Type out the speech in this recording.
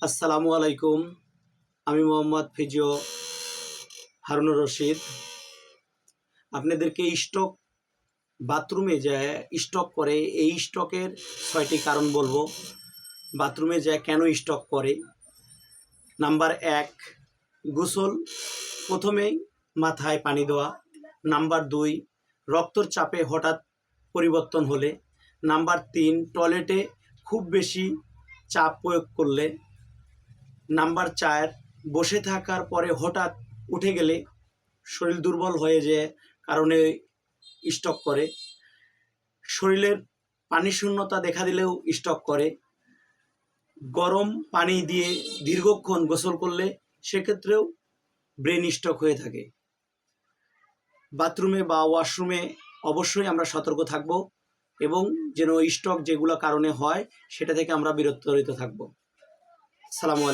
আসসালামু আলাইকুম। আমি মোহাম্মদ ফিজিও হারুনুর রশিদ। আপনাদেরকে স্টক বাথরুমে যে স্টক করে এই স্টকের 6টি কারণ বলবো। বাথরুমে যে কেন স্টক করে। নাম্বার 1, গোসল প্রথমেই মাথায় পানি দেওয়া। নাম্বার 2, রক্তর চাপে হঠাৎ পরিবর্তন হলে। নাম্বার 3, টয়লেটে খুব বেশি চাপ প্রয়োগ করলে। নাম্বার 4, বসে থাকার পরে হঠাৎ উঠে গেলে শরীর দুর্বল হয়ে যে কারণে স্টক করে। শরীরের পানি শূন্যতা দেখা দিলেও স্টক করে। গরম পানি দিয়ে দীর্ঘক্ষণ গোসল করলে সেক্ষেত্রেও ব্রেন স্টক হয়ে থাকে। বাথরুমে বা ওয়াশরুমে অবশ্যই আমরা সতর্ক থাকব এবং যেন স্টক যেগুলো কারণে হয় সেটা থেকে আমরা বিরত থাকব। আসসালামু আলাইকুম।